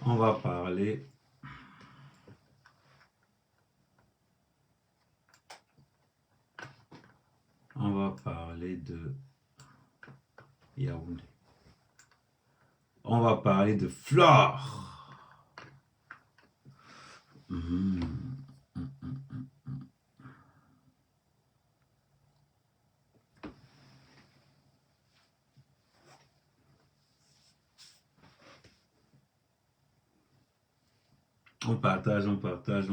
On va parler de Yaoundé. On va parler de flore. On partage. On partage.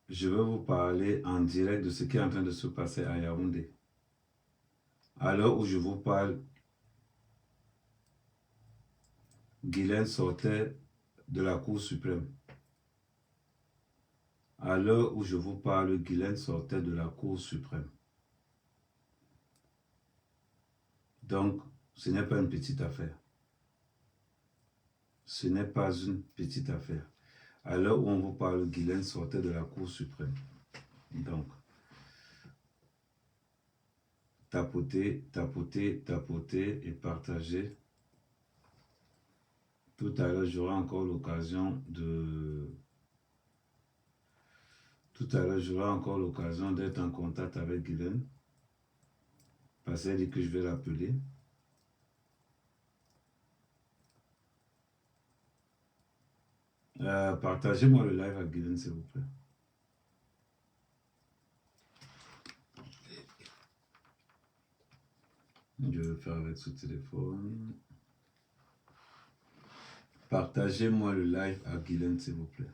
Je vais vous parler en direct de ce qui est en train de se passer à Yaoundé. À l'heure où je vous parle, Guylaine sortait de la Cour suprême. À l'heure où je vous parle, Guylaine sortait de la Cour suprême. Donc, ce n'est pas une petite affaire. Ce n'est pas une petite affaire. À l'heure où on vous parle, Guylaine sortait de la Cour suprême. Donc, tapotez et partagez. Tout à l'heure, j'aurai encore l'occasion d'être en contact avec Guylaine. Parce qu'elle dit que je vais l'appeler. Partagez-moi le live à Guylaine, s'il vous plaît. Je vais le faire avec ce téléphone. Partagez-moi le live à Guylaine, s'il vous plaît.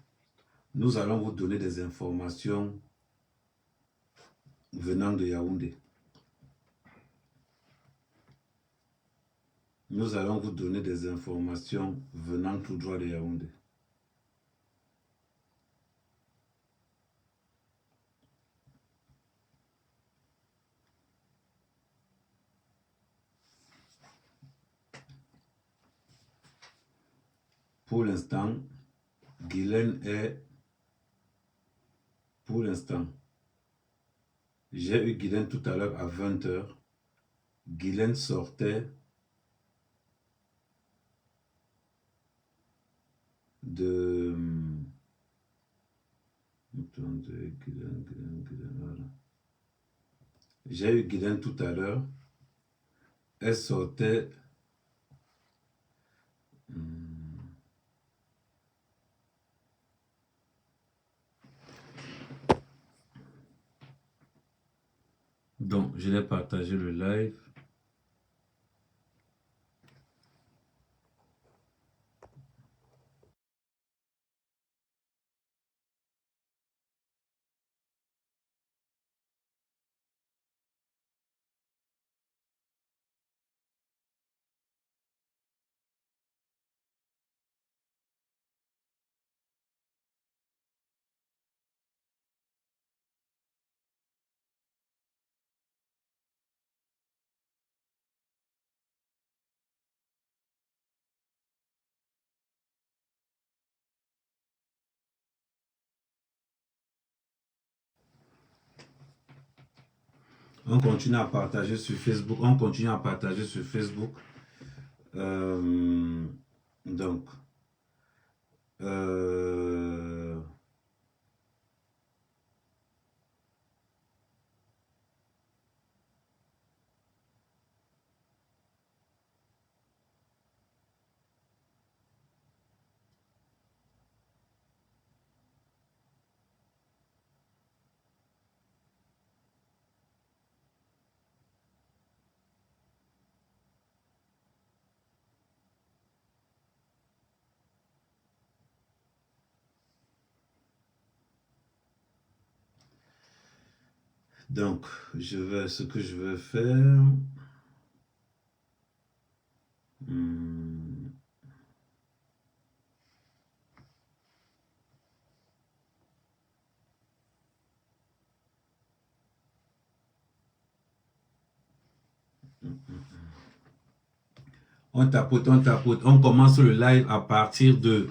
Nous allons vous donner des informations venant de Yaoundé. Nous allons vous donner des informations venant tout droit de Yaoundé. Pour l'instant, Guylaine est... Pour l'instant, j'ai eu Guylaine tout à l'heure à 20 h. Guylaine sortait de... Attendez, Guylaine, voilà. J'ai eu Guylaine tout à l'heure. Elle sortait... Donc, je l'ai partagé le live. On continue à partager sur Facebook. Donc, Donc, ce que je vais faire... On tapote, on tapote. On commence le live à partir de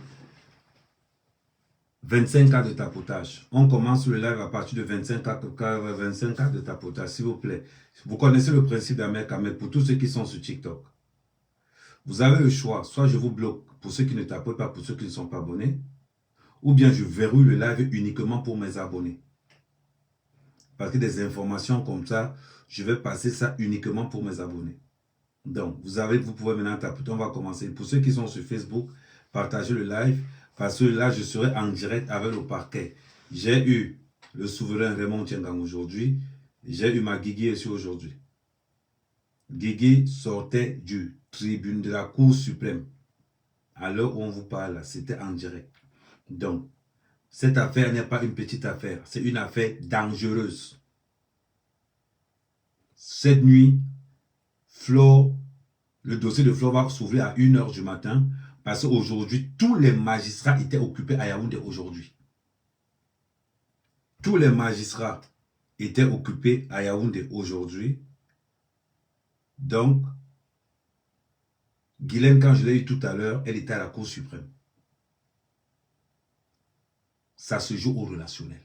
25 cas de tapotage. On commence le live à partir de 25 cas de tapotage, s'il vous plaît. Vous connaissez le principe d'Ahmed Ahmed pour tous ceux qui sont sur TikTok. Vous avez le choix. Soit je vous bloque pour ceux qui ne tapotent pas, pour ceux qui ne sont pas abonnés. Ou bien je verrouille le live uniquement pour mes abonnés. Parce que des informations comme ça, je vais passer ça uniquement pour mes abonnés. Donc, vous pouvez maintenant tapoter. On va commencer. Pour ceux qui sont sur Facebook, partagez le live. Parce que là, je serai en direct avec le parquet. J'ai eu le souverain Raymond Tiengang aujourd'hui. J'ai eu ma Guigui ici aujourd'hui. Guigui sortait du tribune de la Cour suprême. À l'heure où on vous parle, c'était en direct. Donc, cette affaire n'est pas une petite affaire. C'est une affaire dangereuse. Cette nuit, le dossier de Flo va s'ouvrir à 1 h du matin parce qu'aujourd'hui, tous les magistrats étaient occupés à Yaoundé aujourd'hui. Tous les magistrats étaient occupés à Yaoundé aujourd'hui. Donc, Guylaine, quand je l'ai eu tout à l'heure, elle était à la Cour suprême. Ça se joue au relationnel.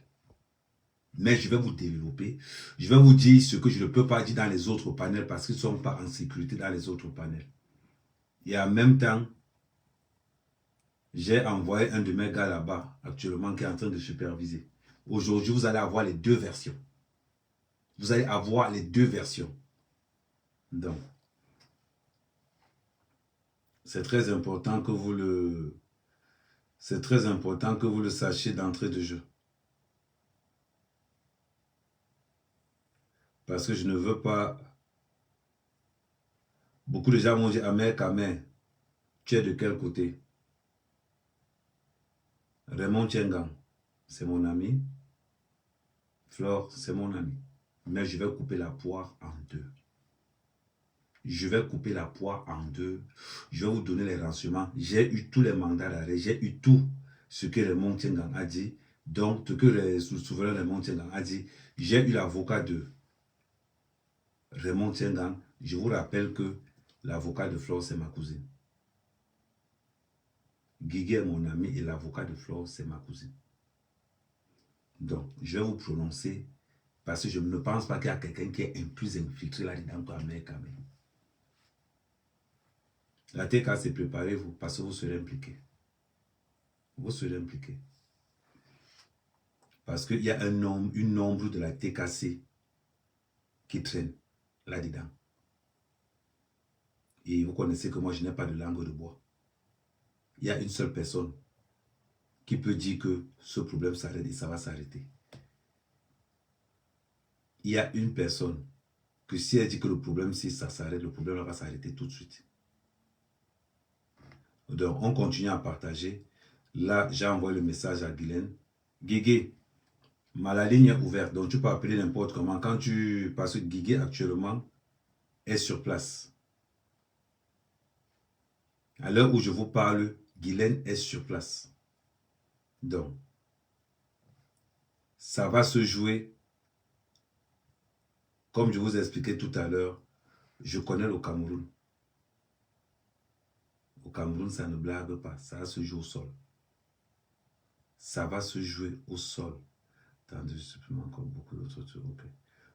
Mais je vais vous développer. Je vais vous dire ce que je ne peux pas dire dans les autres panels parce qu'ils ne sont pas en sécurité dans les autres panels. Et en même temps, j'ai envoyé un de mes gars là-bas, actuellement, qui est en train de superviser. Aujourd'hui, vous allez avoir les deux versions. Vous allez avoir les deux versions. Donc, c'est très important que vous le... C'est très important que vous le sachiez d'entrée de jeu. Parce que je ne veux pas... Beaucoup de gens m'ont dit, Ahmed, tu es de quel côté? Raymond Tiengang, c'est mon ami. Flore, c'est mon ami. Mais je vais couper la poire en deux. Je vais couper la poire en deux. Je vais vous donner les renseignements. J'ai eu tous les mandats d'arrêt. J'ai eu tout ce que Raymond Tiengang a dit. Donc, ce que le souverain Raymond Tiengang a dit. J'ai eu l'avocat de Raymond Tiengang. Je vous rappelle que l'avocat de Flore, c'est ma cousine. Guigui est mon ami et l'avocat de Flore, c'est ma cousine. Donc, je vais vous prononcer parce que je ne pense pas qu'il y a quelqu'un qui est plus infiltré là-dedans qu'Ahmed Ahmed. La TK, c'est préparez-vous parce que vous serez impliqués. Vous serez impliqués. Parce qu'il y a une nombre de la TKC qui traîne là-dedans. Et vous connaissez que moi, je n'ai pas de langue de bois. Il y a une seule personne qui peut dire que ce problème s'arrête et ça va s'arrêter. Il y a une personne que si elle dit que le problème, si ça s'arrête, le problème va s'arrêter tout de suite. Donc, on continue à partager. Là, j'ai envoyé le message à Guylaine. Guigui, la ligne est ouverte, donc tu peux appeler n'importe comment. Parce que Guigui, actuellement, est sur place. À l'heure où je vous parle, Guylaine est sur place. Donc, ça va se jouer, comme je vous ai expliqué tout à l'heure, je connais le Cameroun. Au Cameroun, ça ne blague pas, ça va se jouer au sol. Ça va se jouer au sol. Attendez, je supprime encore beaucoup d'autres trucs. Okay.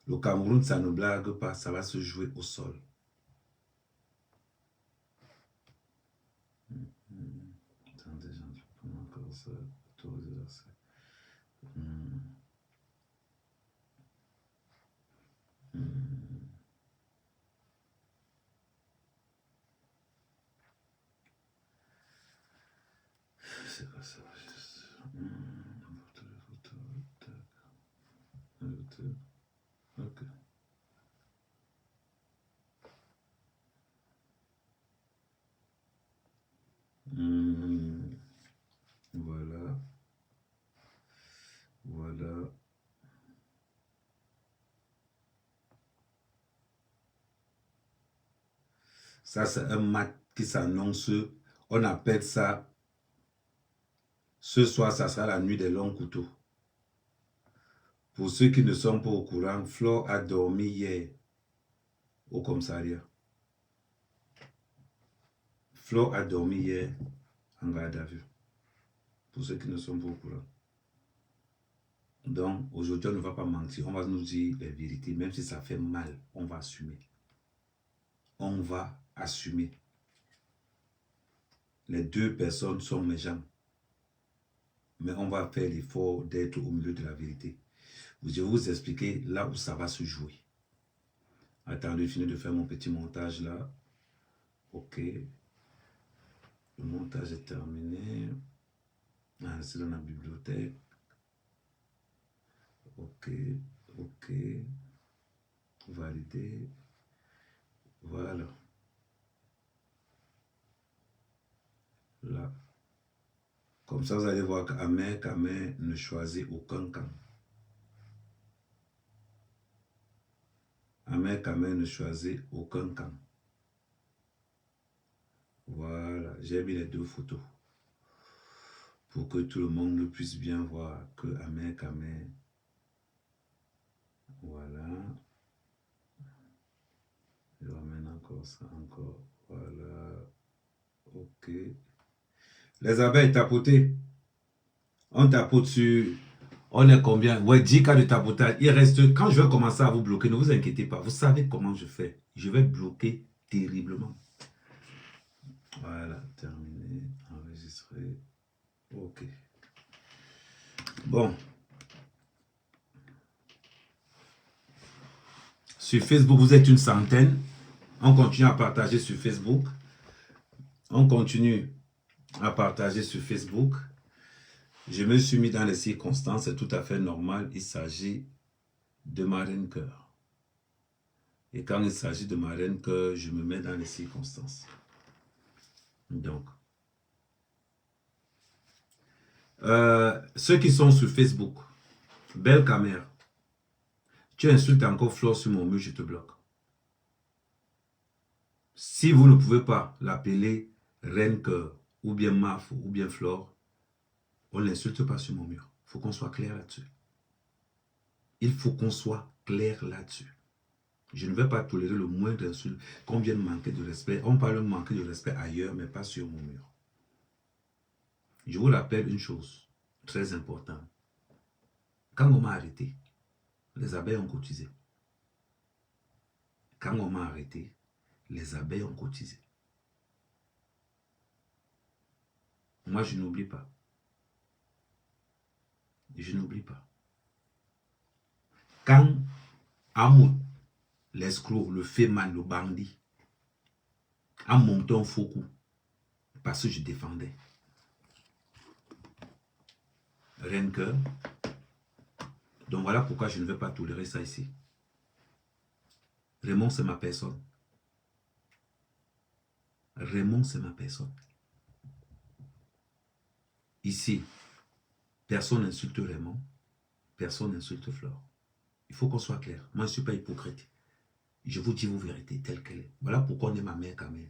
Le Cameroun, ça ne blague pas, ça va se jouer au sol. Attendez, j'en supprime encore ça. Autoriser l'accès. C'est pas ça. Ok. Voilà. Voilà. Ça, c'est un match qui s'annonce. On appelle ça. Ce soir, ça sera la nuit des longs couteaux. Pour ceux qui ne sont pas au courant, Flore a dormi hier au commissariat. Flore a dormi hier en garde à vue. Pour ceux qui ne sont pas au courant. Donc, aujourd'hui, on ne va pas mentir. On va nous dire les vérités. Même si ça fait mal, on va assumer. On va assumer. Les deux personnes sont méchants. Mais on va faire l'effort d'être au milieu de la vérité. Je vais vous expliquer là où ça va se jouer. Attendez, je finis de faire mon petit montage là. Ok. Le montage est terminé. Ah, c'est dans la bibliothèque. Ok. Ok. Valider. Voilà. Là. Comme ça, vous allez voir qu'Amer ne choisit aucun camp. Amer ne choisit aucun camp. Voilà, j'ai mis les deux photos. Pour que tout le monde puisse bien voir que Amer. Voilà. Je ramène encore ça, encore. Voilà. Ok. Les abeilles tapotées. On tapote sur... On est combien? Ouais, 10 cas de tapotage. Il reste... Quand je vais commencer à vous bloquer, ne vous inquiétez pas. Vous savez comment je fais. Je vais bloquer terriblement. Voilà, terminé. Enregistrer. Ok. Bon. Sur Facebook, vous êtes une centaine. On continue à partager sur Facebook. On continue à partager sur Facebook. Je me suis mis dans les circonstances, c'est tout à fait normal. Il s'agit de ma reine cœur. Et quand il s'agit de ma reine cœur, je me mets dans les circonstances. Donc, ceux qui sont sur Facebook, belle caméra. Tu insultes encore Flore sur mon mur, je te bloque. Si vous ne pouvez pas l'appeler reine cœur, ou bien Maf, ou bien Flore, on ne l'insulte pas sur mon mur. Il faut qu'on soit clair là-dessus. Il faut qu'on soit clair là-dessus. Je ne vais pas tolérer le moindre insulte qu'on vienne manquer de respect. On parle de manquer de respect ailleurs, mais pas sur mon mur. Je vous rappelle une chose très importante. Quand on m'a arrêté, les abeilles ont cotisé. Quand on m'a arrêté, les abeilles ont cotisé. Moi, je n'oublie pas. Je n'oublie pas. Quand Amoud, l'escroc, le féman, le bandit, a monté un faux coup, parce que je défendais Reine Cœur. Donc voilà pourquoi je ne vais pas tolérer ça ici. Raymond, c'est ma personne. Raymond, c'est ma personne. Ici, personne n'insulte Raymond, personne n'insulte Flore. Il faut qu'on soit clair. Moi, je ne suis pas hypocrite. Je vous dis vos vérités telles qu'elles sont. Voilà pourquoi on est ma mère quand même.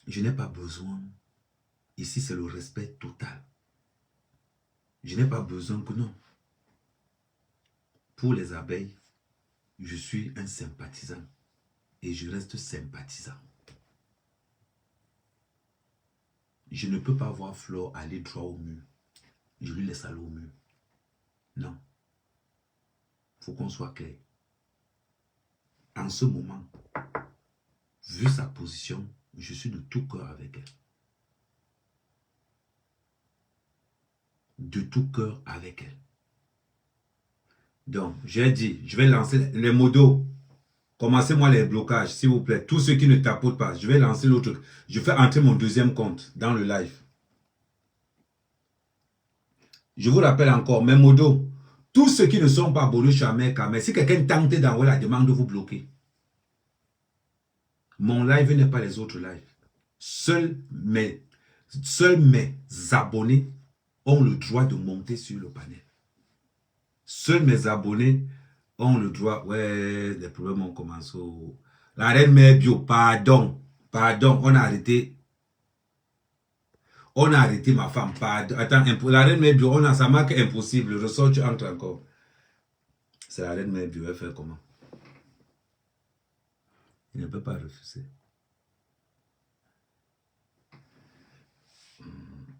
Je n'ai pas besoin. Ici, c'est le respect total. Je n'ai pas besoin que non. Pour les abeilles, je suis un sympathisant. Et je reste sympathisant. Je ne peux pas voir Flore aller droit au mur. Je lui laisse aller au mur. Non. Il faut qu'on soit clair. En ce moment, vu sa position, je suis de tout cœur avec elle. De tout cœur avec elle. Donc, j'ai dit, je vais lancer les modos. Commencez-moi les blocages, s'il vous plaît. Tous ceux qui ne tapotent pas, je vais lancer l'autre. Je fais entrer mon deuxième compte dans le live. Je vous rappelle encore, mes modos, tous ceux qui ne sont pas abonnés chez Amer Kamel, si quelqu'un tente d'envoyer la demande de vous bloquer, mon live n'est pas les autres lives. Seuls mes abonnés ont le droit de monter sur le panel. Seuls mes abonnés ont le droit. Ouais, les problèmes ont commencé. La reine mère bio, pardon. Pardon, on a arrêté. On a arrêté ma femme. Pardon. Attends, la reine mère bio, on a sa marque impossible. Ressort, tu entres encore. C'est la reine mère bio, elle fait comment? Il ne peut pas refuser.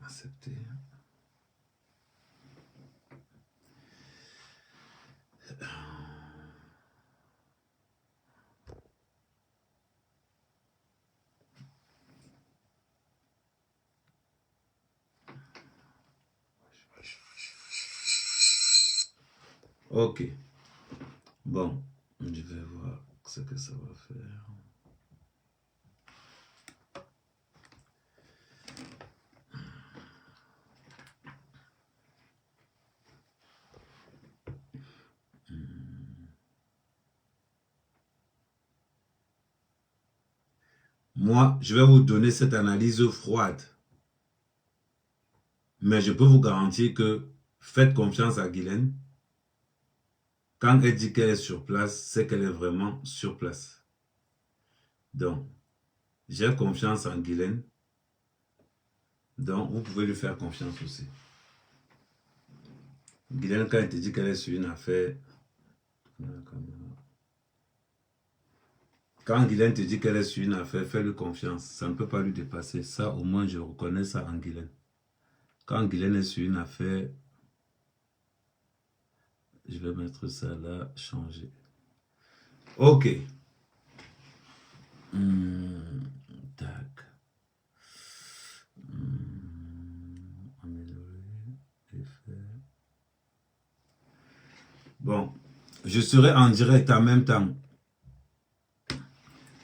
Accepter. Ok. Bon, je vais voir ce que ça va faire. Moi, je vais vous donner cette analyse froide. Mais je peux vous garantir que faites confiance à Guylaine. Quand elle dit qu'elle est sur place, c'est qu'elle est vraiment sur place. Donc, j'ai confiance en Guylaine. Donc, vous pouvez lui faire confiance aussi. Guylaine, quand elle te dit qu'elle est sur une affaire... Quand Guylaine te dit qu'elle est sur une affaire, fais-lui confiance. Ça ne peut pas lui dépasser. Ça, au moins, je reconnais ça en Guylaine. Quand Guylaine est sur une affaire, je vais mettre ça là, changer. Ok. Tac. Améliorer. Effet. Bon. Je serai en direct en même temps.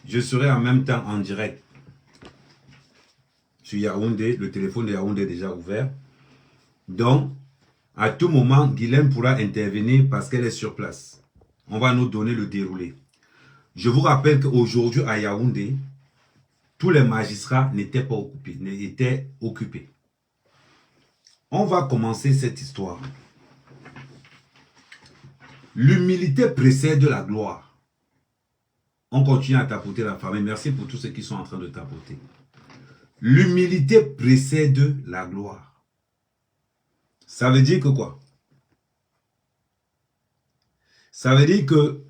Je serai en même temps en direct. Sur Yaoundé, le téléphone de Yaoundé est déjà ouvert. Donc, à tout moment, Guylaine pourra intervenir parce qu'elle est sur place. On va nous donner le déroulé. Je vous rappelle qu'aujourd'hui à Yaoundé, tous les magistrats n'étaient pas occupés, étaient occupés. On va commencer cette histoire. L'humilité précède la gloire. On continue à tapoter la famille. Merci pour tous ceux qui sont en train de tapoter. L'humilité précède la gloire. Ça veut dire que quoi? Ça veut dire que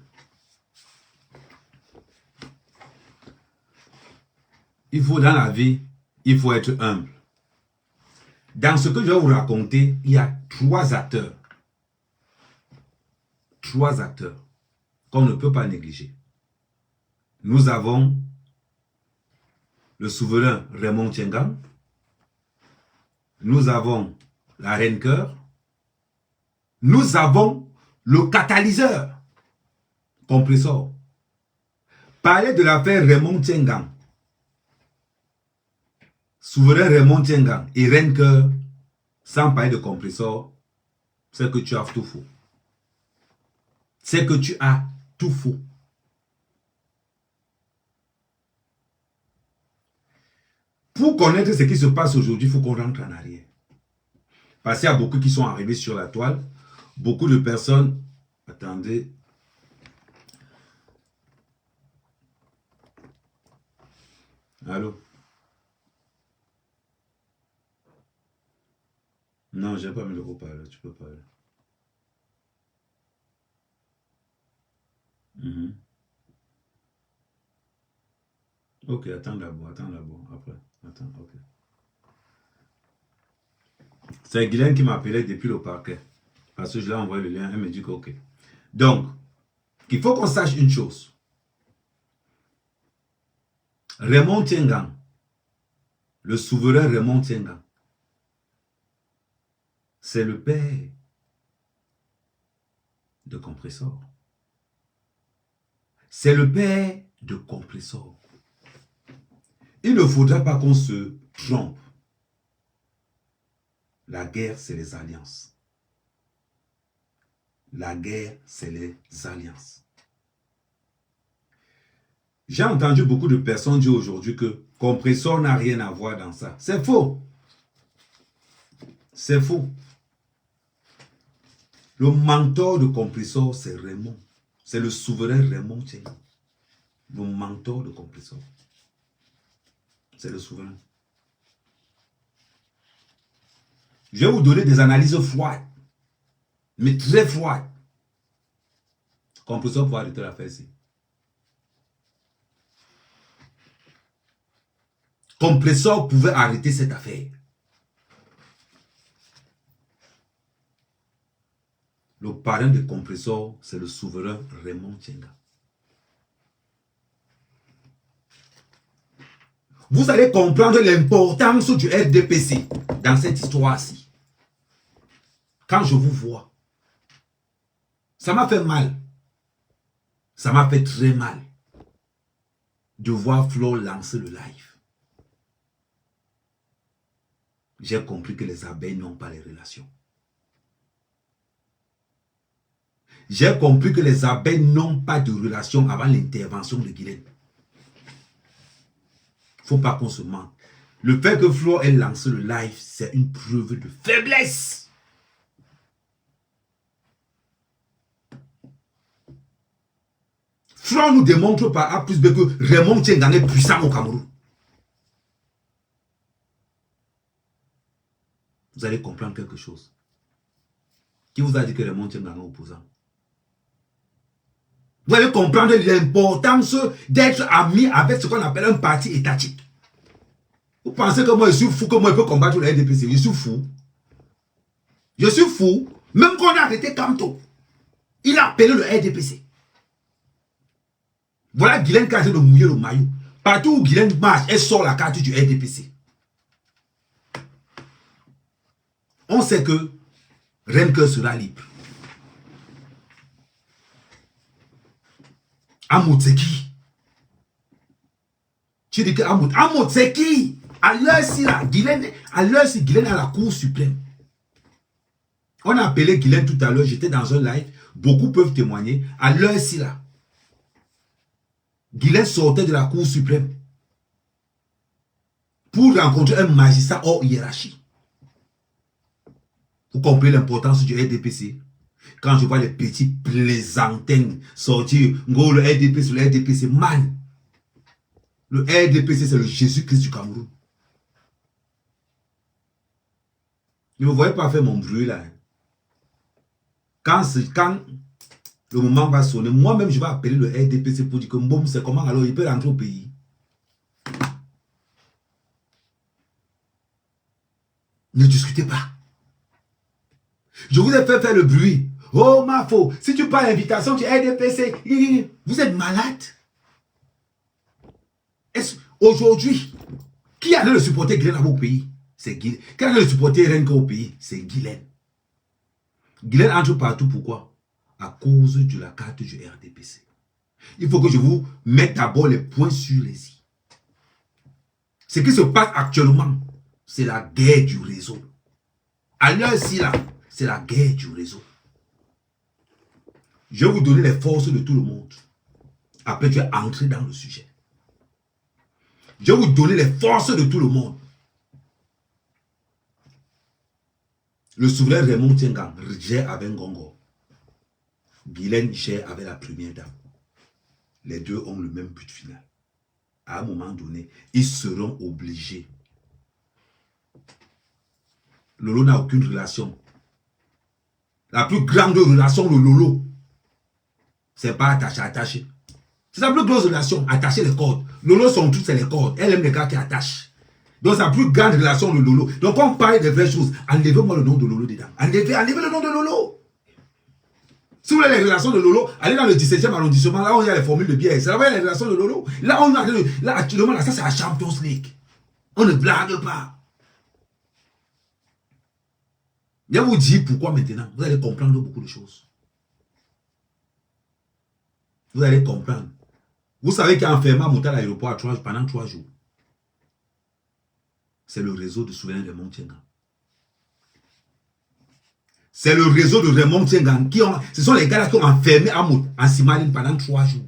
il faut dans la vie, il faut être humble. Dans ce que je vais vous raconter, il y a trois acteurs. Trois acteurs qu'on ne peut pas négliger. Nous avons le souverain Raymond Tchengang. Nous avons la reine Cœur. Nous avons le catalyseur, compresseur. Parler de l'affaire Raymond Tchengang, souverain Raymond Tchengang et reine Cœur, sans parler de compresseur, c'est que tu as tout faux. C'est que tu as tout faux. Pour connaître ce qui se passe aujourd'hui, il faut qu'on rentre en arrière. Parce qu'il y a beaucoup qui sont arrivés sur la toile. Beaucoup de personnes... Attendez. Allô? Non, je n'ai pas mis le haut-parleur. Tu peux parler. Ok, attends d'abord, après. Attends, ok. C'est Guylaine qui m'appelait depuis le parquet. Parce que je l'ai envoyé le lien, elle me dit que ok. Donc, il faut qu'on sache une chose. Raymond Tchengang, le souverain Raymond Tchengang, c'est le père de Compressor. C'est le père de Compressor. Il ne faudra pas qu'on se trompe. La guerre, c'est les alliances. La guerre, c'est les alliances. J'ai entendu beaucoup de personnes dire aujourd'hui que Compressor n'a rien à voir dans ça. C'est faux. C'est faux. Le mentor de Compressor, c'est Raymond. C'est le souverain Raymond Tchengang. Le mentor de compresseur, c'est le souverain. Je vais vous donner des analyses froides, mais très froides. Compresseur pour arrêter l'affaire ici. Compresseur pouvait arrêter cette affaire. Le parrain de compresseur, c'est le souverain Raymond Tchenga. Vous allez comprendre l'importance du RDPC dans cette histoire-ci. Quand je vous vois, ça m'a fait mal. Ça m'a fait très mal de voir Flo lancer le live. J'ai compris que les abeilles n'ont pas les relations. J'ai compris que les abeilles n'ont pas de relation avant l'intervention de Guylaine. Il ne faut pas qu'on se mente. Le fait que Flo ait lancé le live, c'est une preuve de faiblesse. Flo nous démontre par A plus B que Raymond Tchenga est puissant au Cameroun. Vous allez comprendre quelque chose. Qui vous a dit que Raymond Tchenga est opposant? Vous allez comprendre l'importance d'être ami avec ce qu'on appelle un parti étatique. Vous pensez que moi je suis fou, que moi je peux combattre le RDPC? Je suis fou. Je suis fou. Même quand on a arrêté Kamto, il a appelé le RDPC. Voilà Guylaine qui a essayé de mouiller le maillot. Partout où Guylaine marche, elle sort la carte du RDPC. On sait que Remke sera libre. Amout, c'est qui? Tu dis que Amout, c'est qui? À l'heure-ci, Guylaine a la Cour suprême. On a appelé Guylaine tout à l'heure, j'étais dans un live, beaucoup peuvent témoigner. À l'heure-ci, Guylaine sortait de la Cour suprême pour rencontrer un magistrat hors hiérarchie. Vous comprenez l'importance du RDPC? Quand je vois les petits plaisantins sortir, le RDPC, man. Le RDPC, c'est le Jésus-Christ du Cameroun. Ne me voyez pas faire mon bruit là. Quand le moment va sonner, moi-même je vais appeler le RDPC pour dire que Mbom, c'est comment alors il peut rentrer au pays. Ne discutez pas. Je vous ai fait faire le bruit. Oh, Mafo, si tu parles d'invitation du RDPC, vous êtes malade. Aujourd'hui, qui allait le supporter Guylaine au pays? C'est Guylaine. Qui allait le supporter Renke au pays? C'est Guylaine. Guylaine entre partout, pourquoi? À cause de la carte du RDPC. Il faut que je vous mette d'abord les points sur les i. Ce qui se passe actuellement, c'est la guerre du réseau. À l'heure-ci, là, c'est la guerre du réseau. Je vais vous donner les forces de tout le monde. Après, tu es entré dans le sujet. Je vais vous donner les forces de tout le monde. Le souverain Raymond Tchenga gère avec Ngongo. Guylaine gère avec la première dame. Les deux ont le même but final. À un moment donné, ils seront obligés. Lolo n'a aucune relation. La plus grande relation de Lolo, c'est pas attaché. C'est sa plus grosse relation, attacher les cordes. Lolo, son truc, c'est les cordes. Elle aime les gars qui attachent. Donc, sa plus grande relation de Lolo. Donc, quand on parle des vraies choses, enlevez-moi le nom de Lolo dedans. Enlevez le nom de Lolo. Si vous voulez les relations de Lolo, allez dans le 17e arrondissement, là où il y a les formules de bière. C'est là-bas les relations de Lolo. Là, là actuellement, là, ça, c'est la Champions League. On ne blague pas. Je vais vous dire pourquoi maintenant. Vous allez comprendre beaucoup de choses. Vous allez comprendre. Vous savez qu'il y a enfermé à monter à l'aéroport pendant 3 jours. C'est le réseau de souverain de Raymond Tchenga. C'est le réseau de Raymond Tchenga. Ce sont les gars là qui ont enfermé Amout en Simaline pendant 3 jours.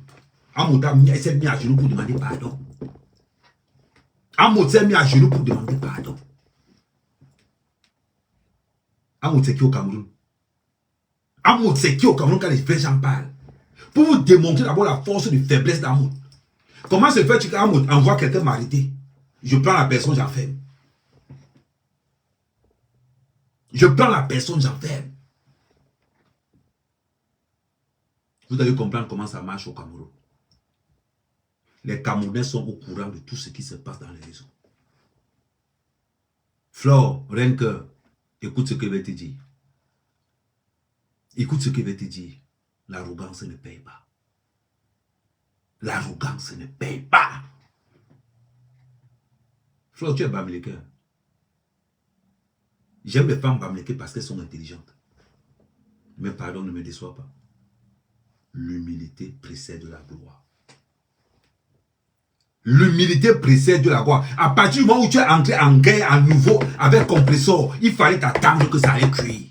Amout s'est mis à genoux pour demander pardon. Amout s'est mis à genoux pour demander pardon. Amout c'est qui au Cameroun? Amout c'est qui au Cameroun quand les vrais gens parlent? Pour vous démontrer d'abord la force de faiblesse d'Amout. Comment se fait que tu envoies quelqu'un m'arrêter? Je prends la personne, j'enferme. Je prends la personne, j'enferme. Vous devez comprendre comment ça marche au Cameroun. Les Camerounais sont au courant de tout ce qui se passe dans les réseaux. Flore, Renke, écoute ce que je vais te dire. Écoute ce que je vais te dire. L'arrogance ne paye pas. L'arrogance ne paye pas. Flore, tu es bamileke. J'aime les femmes bamileke parce qu'elles sont intelligentes. Mais pardon, ne me déçois pas. L'humilité précède la gloire. L'humilité précède la gloire. À partir du moment où tu es entré en guerre à nouveau avec compresseur, il fallait t'attendre que ça allait cuire.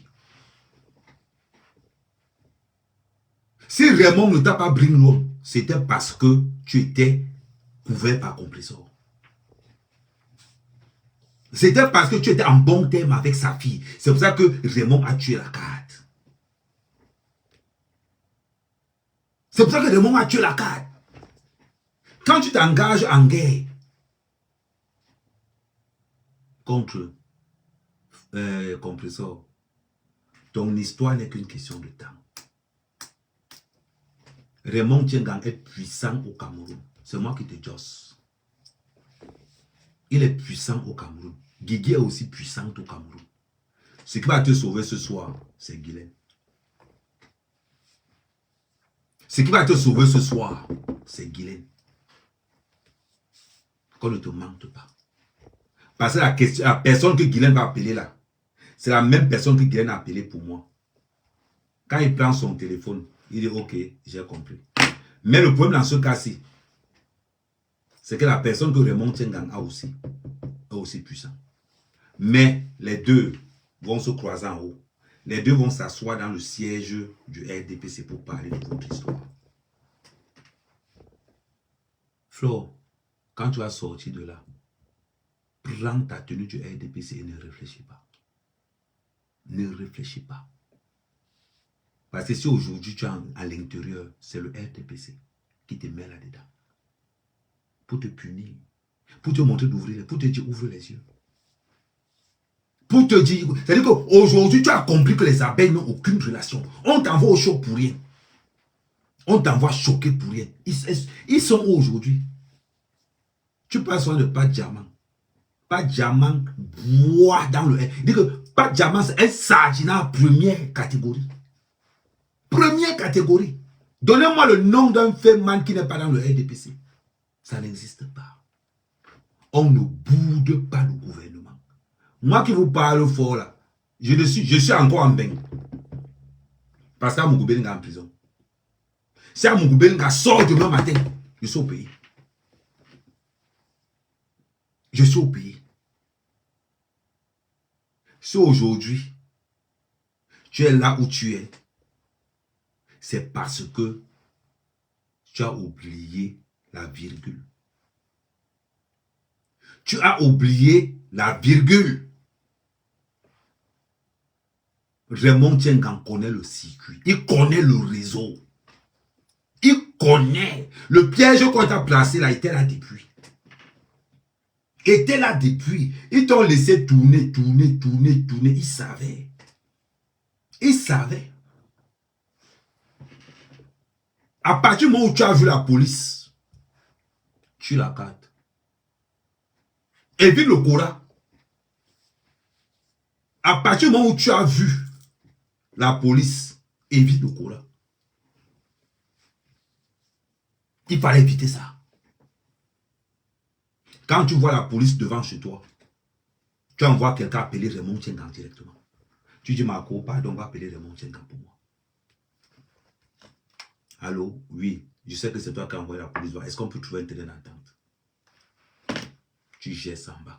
Si Raymond ne t'a pas bring l'homme, c'était parce que tu étais couvert par compresseur. C'était parce que tu étais en bon terme avec sa fille. C'est pour ça que Raymond a tué la carte. C'est pour ça que Raymond a tué la carte. Quand tu t'engages en guerre contre compresseur, ton histoire n'est qu'une question de temps. Raymond Tiengang est puissant au Cameroun. C'est moi qui te josse. Il est puissant au Cameroun. Guigui est aussi puissante au Cameroun. Ce qui va te sauver ce soir, c'est Guylaine. Ce qui va te sauver ce soir, c'est Guylaine. Qu'on ne te mente pas. Parce que la personne que Guylaine va appeler là, c'est la même personne que Guylaine a appelé pour moi. Quand il prend son téléphone, il dit ok, j'ai compris. Mais le problème dans ce cas-ci, c'est que la personne que Raymond Tiengang a aussi puissant. Mais les deux vont se croiser en haut. Les deux vont s'asseoir dans le siège du RDPC pour parler de votre histoire. Flo, quand tu vas sortir de là, prends ta tenue du RDPC et ne réfléchis pas. Ne réfléchis pas. Parce que si aujourd'hui tu es à l'intérieur, c'est le RDPC qui te met là-dedans. Pour te punir. Pour te montrer d'ouvrir, pour te dire ouvre les yeux. Pour te dire, c'est-à-dire qu'aujourd'hui tu as compris que les abeilles n'ont aucune relation. On t'envoie au chaud pour rien. On t'envoie choqué pour rien. Ils sont où aujourd'hui? Tu parles souvent de pas de diamant. Pas de diamant bois dans le air. Dis que pas de diamant, c'est un sardinat première catégorie. Première catégorie. Donnez-moi le nom d'un man qui n'est pas dans le RDPC. Ça n'existe pas. On ne boude pas le gouvernement. Moi qui vous parle fort là, je suis encore en bain. Parce qu'Amougou est en prison. Si Amougou sort demain matin, je suis au pays. Je suis au pays. Si aujourd'hui, tu es là où tu es, c'est parce que tu as oublié la virgule. Tu as oublié la virgule. Raymond Tiengang connaît le circuit. Il connaît le réseau. Il connaît. Le piège qu'on t'a placé là, était là depuis. Était là depuis. Ils t'ont laissé tourner. Ils savaient. Ils savaient. À partir du moment où tu as vu la police, tu la carte. Évite le Cora. À partir du moment où tu as vu la police, évite le Cora. Il fallait éviter ça. Quand tu vois la police devant chez toi, tu envoies quelqu'un appeler Raymond Tiengang directement. Tu dis Marco, pardon, on va appeler Raymond Tiengang pour moi. Allô? Oui, je sais que c'est toi qui as envoyé la police. Est-ce qu'on peut trouver un terrain d'entente? Tu gères ça en bac.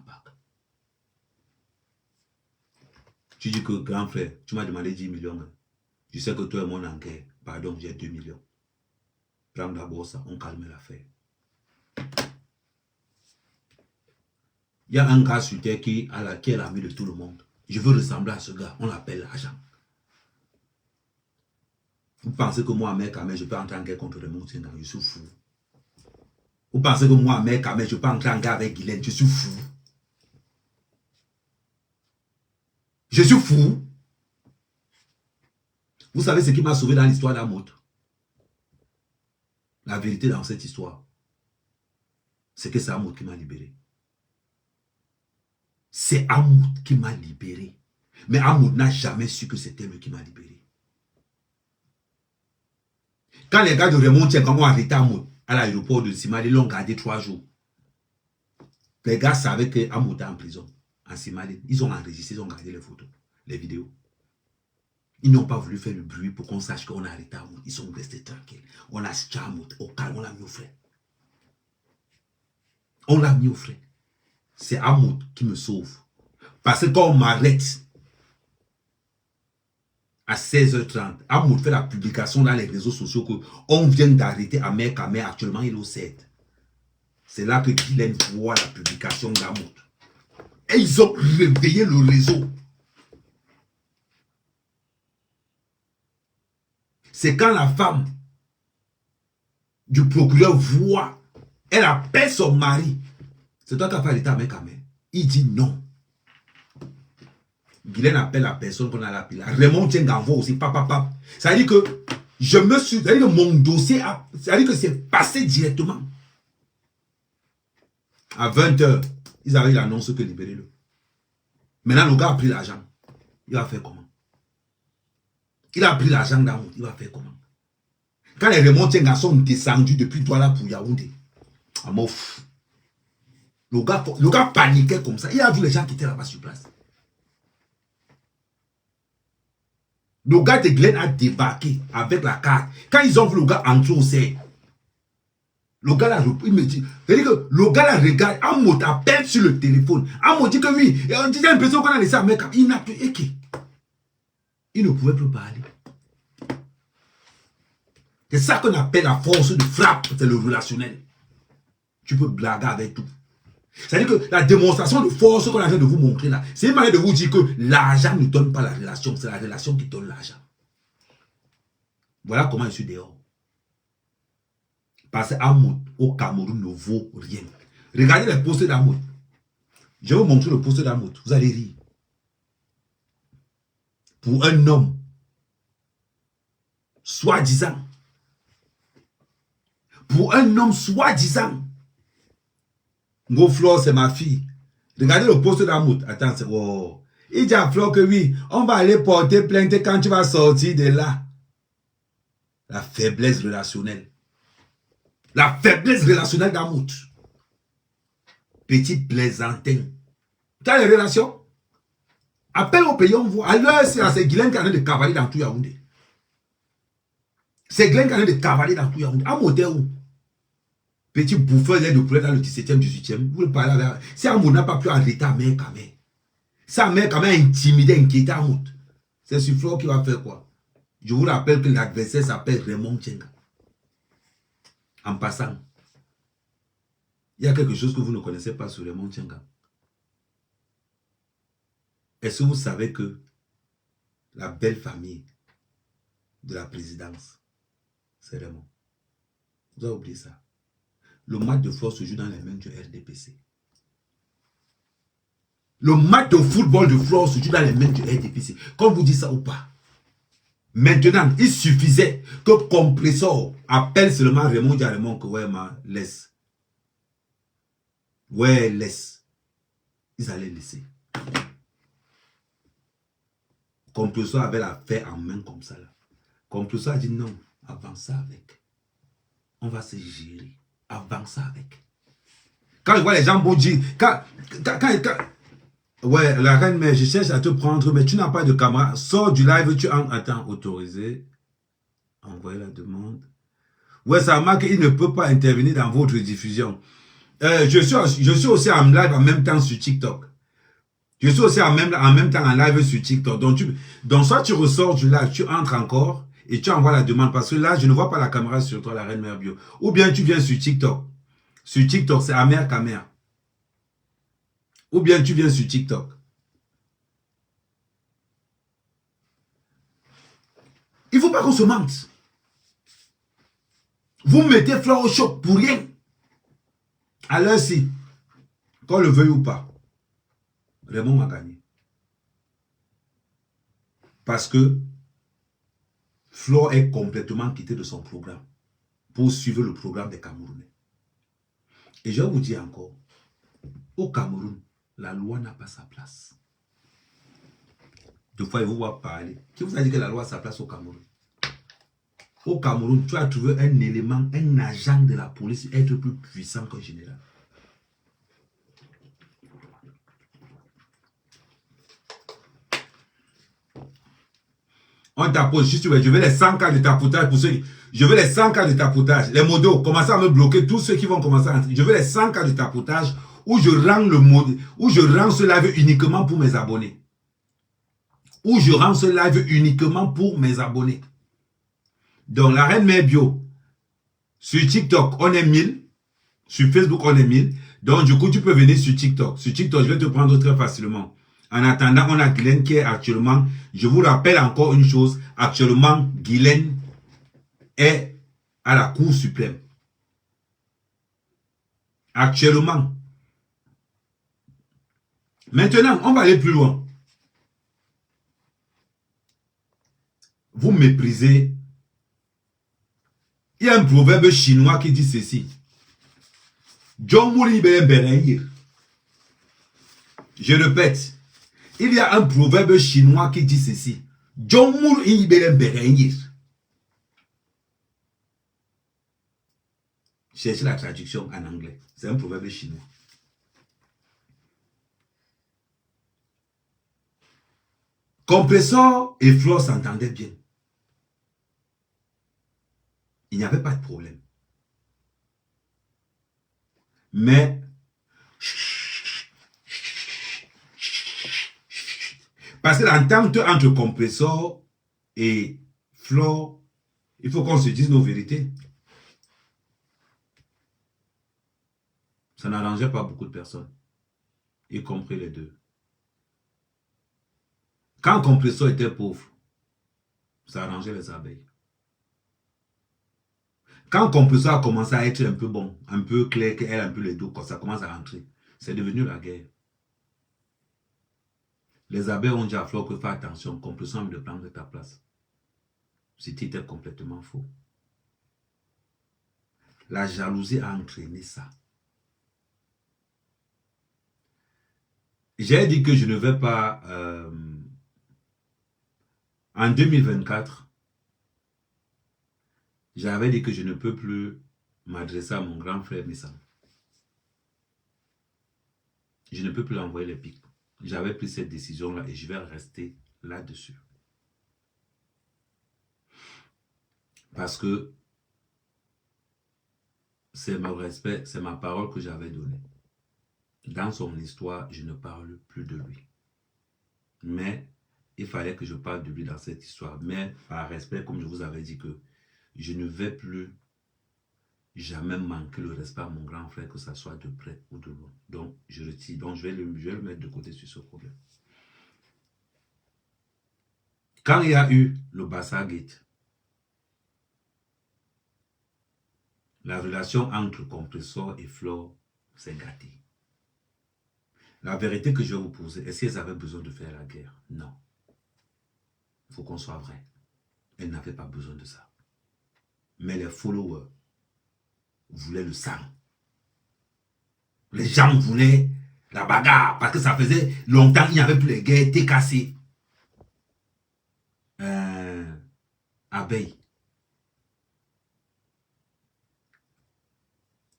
Tu dis que, grand frère, tu m'as demandé 10 millions. Je sais que toi et moi en guerre. Pardon, j'ai 2 millions. Prends d'abord ça, on calme l'affaire. Il y a un gars sur terre qui est l'ami de tout le monde. Je veux ressembler à ce gars. On l'appelle l'argent. Vous pensez que moi, mec, je peux entrer en guerre contre le monde? Je suis fou. Vous pensez que moi, mec, je peux entrer en gare avec Guylaine? Je suis fou. Je suis fou. Vous savez ce qui m'a sauvé dans l'histoire d'Amout? La vérité dans cette histoire, c'est que c'est Amout qui m'a libéré. C'est Amout qui m'a libéré. Mais Amout n'a jamais su que c'était lui qui m'a libéré. Quand les gars de Raymond Tcheng ont arrêté Amout à l'aéroport de Simali, ils l'ont gardé 3 jours. Les gars savaient que Amout est en prison, en Simali. Ils ont enregistré, ils ont gardé les photos, les vidéos. Ils n'ont pas voulu faire le bruit pour qu'on sache qu'on a arrêté Amout. Ils sont restés tranquilles. On a acheté Amout au calme, on l'a mis au frais. On l'a mis au frais. C'est Amout qui me sauve. Parce que quand on m'arrête à 16h30, Amout fait la publication dans les réseaux sociaux qu'on vient d'arrêter Amer Kamer. Actuellement, il est au 7. C'est là que Guylaine voit la publication d'Amout. Et ils ont réveillé le réseau. C'est quand la femme du procureur voit, elle appelle son mari. C'est toi qui as fait l'état avec Amer. Il dit non. Guylaine appelle la personne qu'on a appelée. Raymond Tcheng envoie aussi, papa. Ça veut dire que je me suis, ça veut dire que mon dossier, ça veut dire que c'est passé directement. À 20h, ils avaient l'annonce que libérez-le. Maintenant, le gars a pris l'argent. Il va faire comment? Il a pris l'argent d'Amout. Il va faire comment? Quand les Raymond Tcheng sont descendus depuis Douala pour Yaoundé, à Mof, le gars paniquait comme ça. Il a vu les gens qui étaient là-bas sur place. Le gars de Guylaine a débarqué avec la carte. Quand ils ont vu le gars entrer au CEI, le gars là, il me dit, c'est-à-dire que le gars là regarde, Amout appelle sur le téléphone. Amout dit que oui, et on dit l'impression qu'on a laissé un mec, il n'a plus écrit. Il ne pouvait plus parler. C'est ça qu'on appelle la force de frappe, c'est le relationnel. Tu peux blaguer avec tout. C'est-à-dire que la démonstration de force qu'on a de vous montrer là, c'est une manière de vous dire que l'argent ne donne pas la relation, c'est la relation qui donne l'argent. Voilà comment je suis dehors. Parce qu'Amout au Cameroun ne vaut rien. Regardez les posts d'Amout. Je vais vous montrer le post d'Amout. Vous allez rire. Pour un homme, soi-disant, Ngo Flore, c'est ma fille. Regardez le poste d'Amout. Attends, c'est... Oh. Il dit à Flore que oui, on va aller porter plainte quand tu vas sortir de là. La faiblesse relationnelle. La faiblesse relationnelle d'Amout. Petit plaisantin. Tu as les relations? Appelle au pays, on voit. Alors, c'est Guylaine qui a de cavaler dans tout Yaoundé. C'est Guylaine qui a de cavaler dans tout Yaoundé. Amout est où? Petit bouffeur de poulet dans le 17e, 18e. Vous le parlez avec. Si Amout n'a pas pu arrêter Amer Kamer. Si Amer Kamer a intimidé, inquiété Amout. C'est sur Flore qui va faire quoi? Je vous rappelle que l'adversaire s'appelle Raymond Tcheng. En passant, il y a quelque chose que vous ne connaissez pas sur Raymond Tcheng. Est-ce que vous savez que la belle famille de la présidence, c'est Raymond? Vous avez oublié ça. Le match de Flore se joue dans les mains du RDPC. Le match de football de Flore se joue dans les mains du RDPC. Comme vous dites ça ou pas. Maintenant, il suffisait que Compressor appelle seulement Raymond, dit à Raymond que ouais, laisse. Ouais, laisse. Ils allaient laisser. Compressor avait l'affaire en main comme ça. Là. Compressor a dit non, avancez avec. On va se gérer. Avancez avec. Quand je vois les gens vont dire, ouais, la reine, mais je cherche à te prendre, mais tu n'as pas de caméra. Sors du live, tu en... Attends, autorisé. Envoyer la demande. Ouais, ça marque qu'il ne peut pas intervenir dans votre diffusion. Je suis aussi en live en même temps sur TikTok. Je suis aussi en même temps en live sur TikTok. Donc soit tu ressors du live, tu entres encore et tu envoies la demande. Parce que là, je ne vois pas la caméra sur toi, la reine Mère Bio. Ou bien tu viens sur TikTok. Sur TikTok, c'est Amer Kamer. Ou bien tu viens sur TikTok. Il ne faut pas qu'on se mente. Vous mettez Flore au choc pour rien. À l'heure-ci, qu'on le veuille ou pas, Raymond a gagné. Parce que Flo est complètement quitté de son programme pour suivre le programme des Camerounais. Et je vais vous dire encore, au Cameroun, la loi n'a pas sa place. Deux fois, il vous voit parler. Qui vous a dit que la loi a sa place au Cameroun? Au Cameroun, tu as trouvé un élément, un agent de la police être plus puissant qu'un général. On t'appose, juste, je veux les 100 cas de tapotage pour ceux qui... Je veux les 100 cas de tapotage. Les modos, commencez à me bloquer tous ceux qui vont commencer à entrer. Je veux les 100 cas de tapotage où je rends le mode, où je rends ce live uniquement pour mes abonnés. Où je rends ce live uniquement pour mes abonnés. Donc, la reine mère bio, sur TikTok, on est 1000. Sur Facebook, on est 1000. Donc, du coup, tu peux venir sur TikTok. Sur TikTok, je vais te prendre très facilement. En attendant, on a Guylaine qui est actuellement, je vous rappelle encore une chose, actuellement, Guylaine est à la Cour suprême. Actuellement. Maintenant, on va aller plus loin. Vous méprisez. Il y a un proverbe chinois qui dit ceci. Je répète. Il y a un proverbe chinois qui dit ceci. Cherchez la traduction en anglais. C'est un proverbe chinois. Compressor et Flo s'entendaient bien. Il n'y avait pas de problème. Mais parce que l'entente entre Compressor et Flo, il faut qu'on se dise nos vérités. Ça n'arrangeait pas beaucoup de personnes, y compris les deux. Quand Compressor était pauvre, ça arrangeait les abeilles. Quand Compressor a commencé à être un peu bon, un peu clair, qu'elle un peu les dos, quand ça commence à rentrer, c'est devenu la guerre. Les abeilles ont dit à Flo que fais attention, Compressor de prendre ta place. C'était complètement faux. La jalousie a entraîné ça. J'ai dit que je ne vais pas... en 2024, j'avais dit que je ne peux plus m'adresser à mon grand frère Missam. Je ne peux plus envoyer les pics. J'avais pris cette décision-là et je vais rester là-dessus. Parce que c'est mon respect, c'est ma parole que j'avais donnée. Dans son histoire, je ne parle plus de lui. Mais il fallait que je parle de lui dans cette histoire. Mais par respect, comme je vous avais dit que je ne vais plus jamais manquer le respect à mon grand frère, que ce soit de près ou de loin. Donc, je retire. Donc, je vais le mettre de côté sur ce problème. Quand il y a eu le Bassa Gate, la relation entre Compressor et Flo s'est gâtée. La vérité que je vais vous poser, est-ce qu'elles avaient besoin de faire la guerre? Non. Il faut qu'on soit vrai. Elles n'avaient pas besoin de ça. Mais les followers voulaient le sang. Les gens voulaient la bagarre parce que ça faisait longtemps qu'il n'y avait plus les guerres, TKC. Abeille.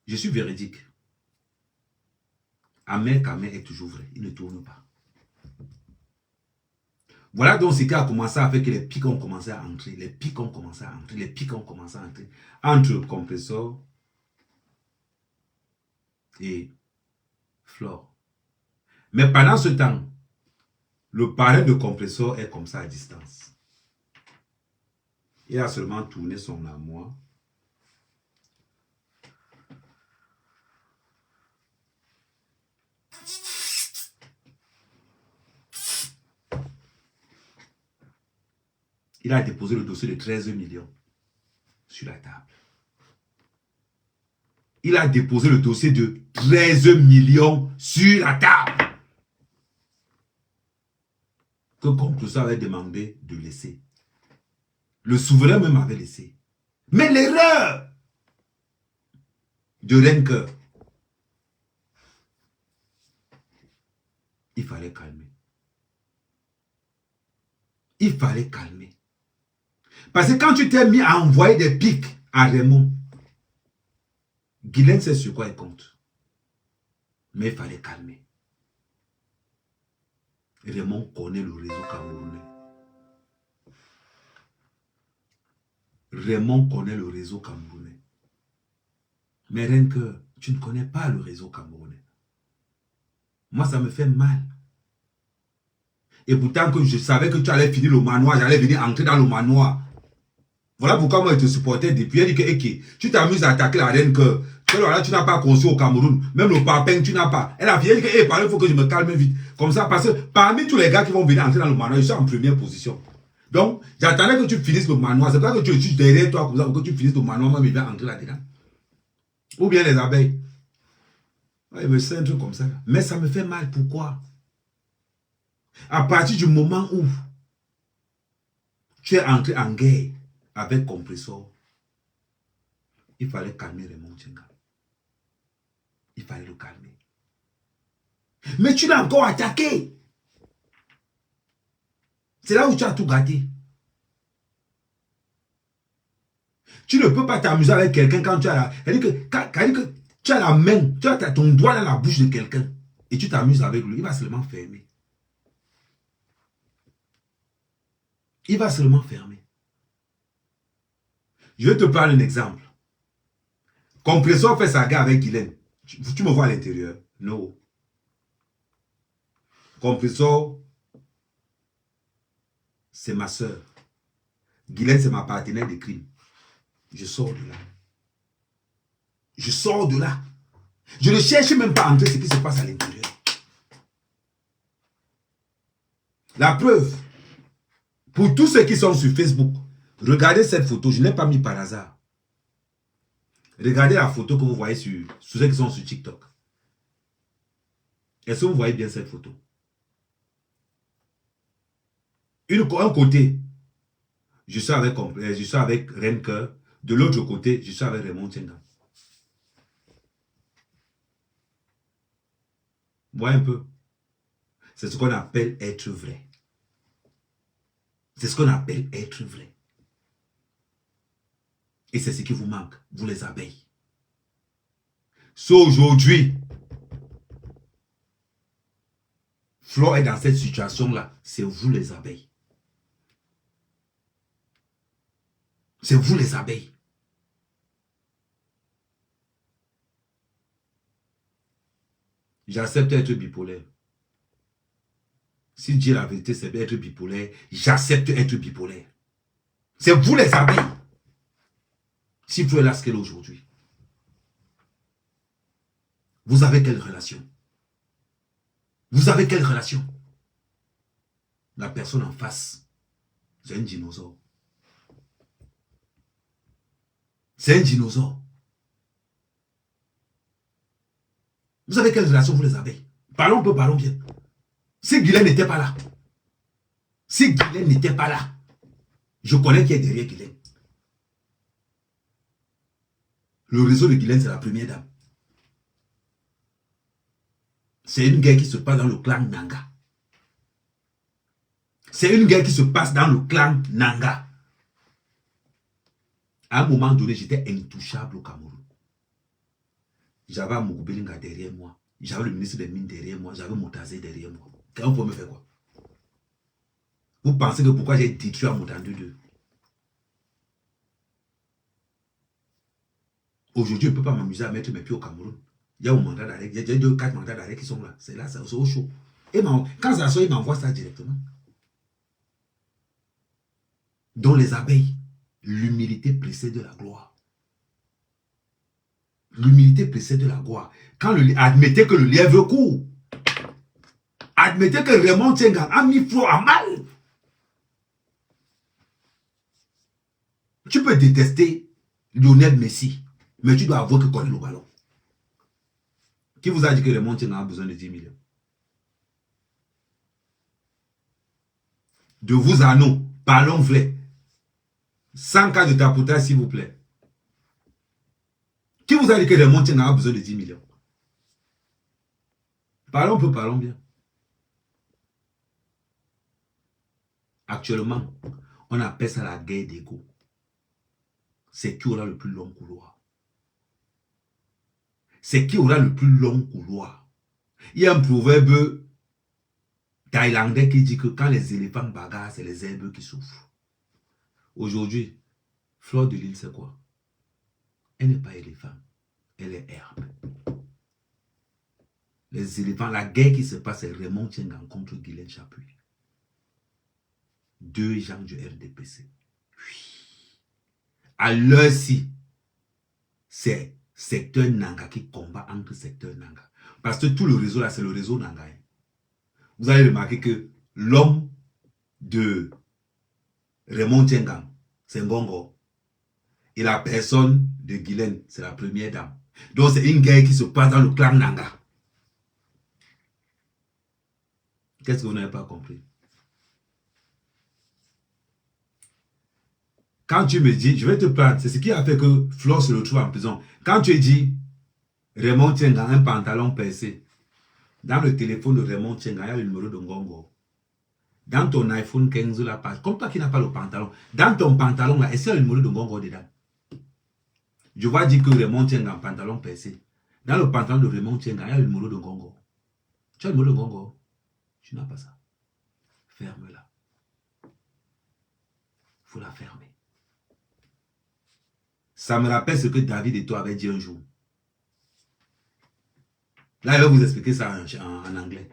Je suis véridique. Amer Kamer est toujours vrai. Il ne tourne pas. Voilà donc ce qui a commencé à faire que les pics ont commencé à entrer. Les pics ont commencé à entrer. Les pics ont commencé à entrer. Entre Compressor et Flore. Mais pendant ce temps, le parrain de Compressor est comme ça à distance. Il a seulement tourné son amour. Il a déposé le dossier de 13 millions sur la table. il a déposé le dossier de 13 millions sur la table. Que Conclusion avait demandé de laisser. Le souverain même avait laissé. Mais l'erreur de Renker, il fallait calmer. Il fallait calmer. Parce que quand tu t'es mis à envoyer des pics à Raymond, Guylaine sait sur quoi il compte. Mais il fallait calmer. Raymond connaît le réseau camerounais. Raymond connaît le réseau camerounais. Mais Renker, tu ne connais pas le réseau camerounais. Moi, ça me fait mal. Et pourtant que je savais que tu allais finir le manoir, j'allais venir entrer dans le manoir. Voilà pourquoi moi je te supportais depuis. Elle dit que okay, tu t'amuses à attaquer la reine que tu n'as pas conçu au Cameroun. Même le papin, tu n'as pas. Elle a dit que hey, il faut que je me calme vite. Comme ça, parce que parmi tous les gars qui vont venir entrer dans le manoir, je suis en première position. Donc, j'attendais que tu finisses le manoir. C'est pas que tu es derrière toi comme ça, pour que tu finisses le manoir, moi je vais entrer là-dedans. Ou bien les abeilles. Ouais, mais c'est un truc comme ça. Mais ça me fait mal. Pourquoi? À partir du moment où tu es entré en guerre avec Compressor, il fallait calmer Raymond Tchenga. Il fallait le calmer. Mais tu l'as encore attaqué. C'est là où tu as tout gâté. Tu ne peux pas t'amuser avec quelqu'un quand tu as la... C'est-à-dire que tu as la main, tu as ton doigt dans la bouche de quelqu'un et tu t'amuses avec lui, il va seulement fermer. Il va seulement fermer. Je vais te prendre un exemple. Compressor fait sa guerre avec Guylaine. Tu me vois à l'intérieur? Non. Compressor, c'est ma soeur. Guylaine, c'est ma partenaire de crime. Je sors de là. Je sors de là. Je ne cherche même pas à entrer ce qui se passe à l'intérieur. La preuve, pour tous ceux qui sont sur Facebook, regardez cette photo, je ne l'ai pas mis par hasard. Regardez la photo que vous voyez sur ceux qui sont sur TikTok. Est-ce que vous voyez bien cette photo? Un côté, je suis avec Renker. De l'autre côté, je suis avec Raymond Tchenga. Voyez un peu. C'est ce qu'on appelle être vrai. C'est ce qu'on appelle être vrai. Et c'est ce qui vous manque, vous les abeilles. So aujourd'hui, Flo est dans cette situation-là. C'est vous les abeilles. C'est vous les abeilles. J'accepte d'être bipolaire. Si dire la vérité, c'est être bipolaire, j'accepte d'être bipolaire. C'est vous les abeilles. Si Flo est là ce qu'elle est aujourd'hui, vous avez quelle relation? Vous avez quelle relation? La personne en face, c'est un dinosaure. C'est un dinosaure. Vous avez quelle relation, vous les abeilles? Parlons un peu, parlons bien. Si Guylaine n'était pas là, si Guylaine n'était pas là, je connais qui est derrière Guylaine. Le réseau de Guylaine, c'est la première dame. C'est une guerre qui se passe dans le clan Nanga. C'est une guerre qui se passe dans le clan Nanga. À un moment donné, j'étais intouchable au Cameroun. J'avais Amougou Belinga derrière moi. J'avais le ministre des Mines derrière moi. J'avais Moutazé derrière moi. Quand vous me faire quoi? Vous pensez que pourquoi j'ai détruit Amoutandou 2? Aujourd'hui, je ne peux pas m'amuser à mettre mes pieds au Cameroun. Il y a un mandat d'arrêt. Il y a 2-4 mandats d'arrêt qui sont là. C'est là, c'est au chaud. Et quand ça sort, il m'envoie ça directement. Dans les abeilles, l'humilité précède la gloire. L'humilité précède la gloire. Admettez que le lièvre court. Admettez que Raymond Tchenga a mis Flo à mal. Tu peux détester Lionel Messi, mais tu dois avouer que connaît le ballon. Qui vous a dit que Raymond Tcheng a besoin de 10 millions? De vous à nous, parlons vrai. 100 cas de tapotage, s'il vous plaît. Qui vous a dit que Raymond Tcheng a besoin de 10 millions? Parlons peu, parlons bien. Actuellement, on appelle ça la guerre d'ego. C'est qui aura le plus long couloir. C'est qui aura le plus long couloir. Il y a un proverbe thaïlandais qui dit que quand les éléphants bagarrent, c'est les herbes qui souffrent. Aujourd'hui, Fleur de Lys, c'est quoi? Elle n'est pas éléphant, elle est herbe. Les éléphants, la guerre qui se passe, c'est Raymond Tcheng contre Guylaine Chapuis. Deux gens du RDPC. Oui. À l'heure-ci, c'est secteur Nanga qui combat entre secteur Nanga. Parce que tout le réseau là, c'est le réseau Nanga. Vous allez remarquer que l'homme de Raymond Tcheng, c'est Ngongo. Et la personne de Guylaine, c'est la première dame. Donc c'est une guerre qui se passe dans le clan Nanga. Qu'est-ce que vous n'avez pas compris? Quand tu me dis, je vais te prendre, c'est ce qui a fait que Flo se retrouve en prison. Quand tu dis, Raymond Tcheng a un pantalon percé, dans le téléphone de Raymond Tcheng, il y a le numéro de Ngongo. Dans ton iPhone 15, la page, comme toi qui n'as pas le pantalon, dans ton pantalon, là, est-ce qu'il y a le numéro de Ngongo dedans? Je vois dire que Raymond Tcheng a un pantalon percé. Dans le pantalon de Raymond Tcheng, il y a le numéro de Ngongo. Tu as le numéro de Ngongo? Tu n'as pas ça. Ferme-la. Il faut la fermer. Ça me rappelle ce que David et toi avaient dit un jour. Là, je vais vous expliquer ça en anglais.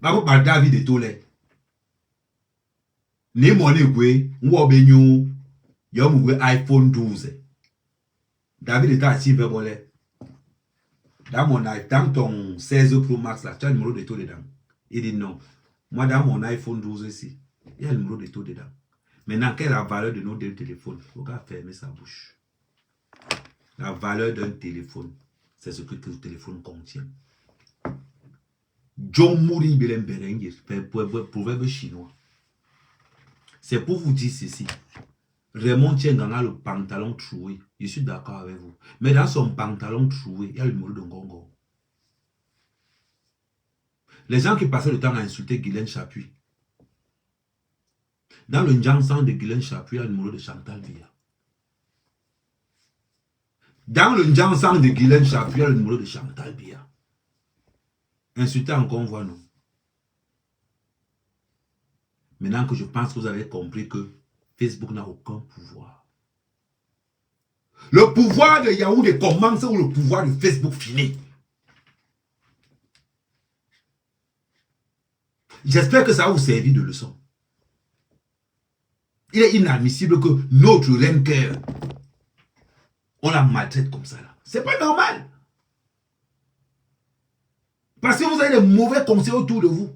Vous parlez David et toi, ni mon égout, ou bien vous iPhone 12. David et toi, assis, dans ton 16 Pro Max, là, tu as le numéro de taux dedans. Il dit non. Moi, dans mon iPhone 12 ici, il y a le numéro de taux dedans. Maintenant, quelle est la valeur de nos deux téléphones? Il faut fermer sa bouche. La valeur d'un téléphone, c'est ce que le téléphone contient. John Mouri Belem Berengue, proverbe chinois. C'est pour vous dire ceci. Raymond Tcheng a le pantalon troué. Je suis d'accord avec vous. Mais dans son pantalon troué, il y a le numéro de Ngongo. Les gens qui passaient le temps à insulter Guylaine Chapuis. Dans le Njansan de Guylaine Chapuis, il y a le numéro de Chantal Biya. Dans le Njansan de Guylaine Chapuis, il y a le numéro de Chantal Biya. Insulter en convoi, non. Maintenant que je pense que vous avez compris que Facebook n'a aucun pouvoir. Le pouvoir de Yaoundé commence où le pouvoir de Facebook finit. J'espère que ça va vous servir de leçon. Il est inadmissible que notre reine cœur, on la maltraite comme ça là. C'est pas normal. Parce que vous avez des mauvais conseillers autour de vous.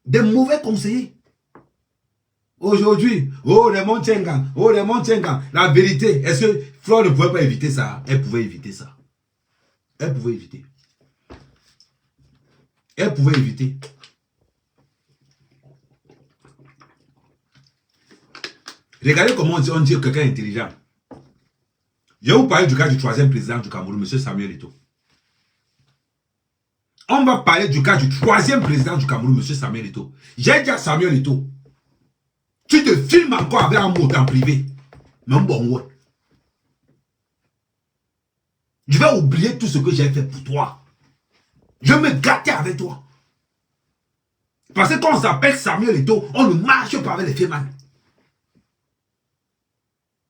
Des mauvais conseillers. Aujourd'hui, oh Raymond Tcheng, oh Raymond Tcheng, la vérité, est-ce que Flore ne pouvait pas éviter ça? Elle pouvait éviter ça. Elle pouvait éviter. Elle pouvait éviter. Regardez comment on dit quelqu'un intelligent. Je vais vous parler du cas du troisième président du Cameroun, M. Samuel Eto'o. On va parler du cas du troisième président du Cameroun, M. Samuel Eto'o. J'ai dit à Samuel Eto'o, tu te filmes encore avec un mot en privé. Mais bon, ouais. Je vais oublier tout ce que j'ai fait pour toi. Je vais me gâter avec toi. Parce que quand on s'appelle Samuel Eto'o, on ne marche pas avec les fémins.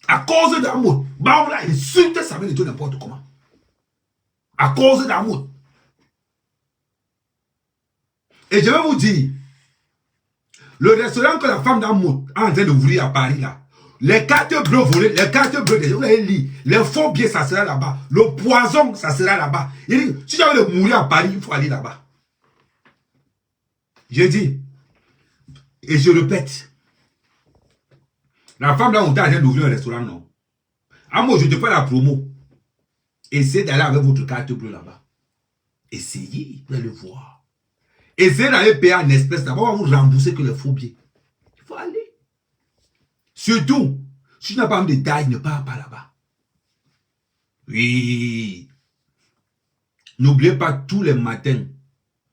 À cause d'amour, bah on a insulté Samuel Eto'o n'importe comment. À cause d'amour. Et je vais vous dire, le restaurant que la femme d'amour est en train d'ouvrir à Paris là, les cartes bleues volées, les cartes bleues, vous avez dit, les faux billets ça sera là-bas, le poison ça sera là-bas. Il dit, si tu veux mourir à Paris, il faut aller là-bas. Je dis, et je répète, la femme là, on est en train d'ouvrir un restaurant, non. Ah, moi, je te fais la promo. Essayez d'aller avec votre carte bleue là-bas. Essayez, vous allez voir. Essayez d'aller payer en espèces là-bas, on va vous rembourser que les faux billets. Il faut aller. Surtout, si tu n'as pas un détail, ne pars pas là-bas. Oui. N'oubliez pas tous les matins,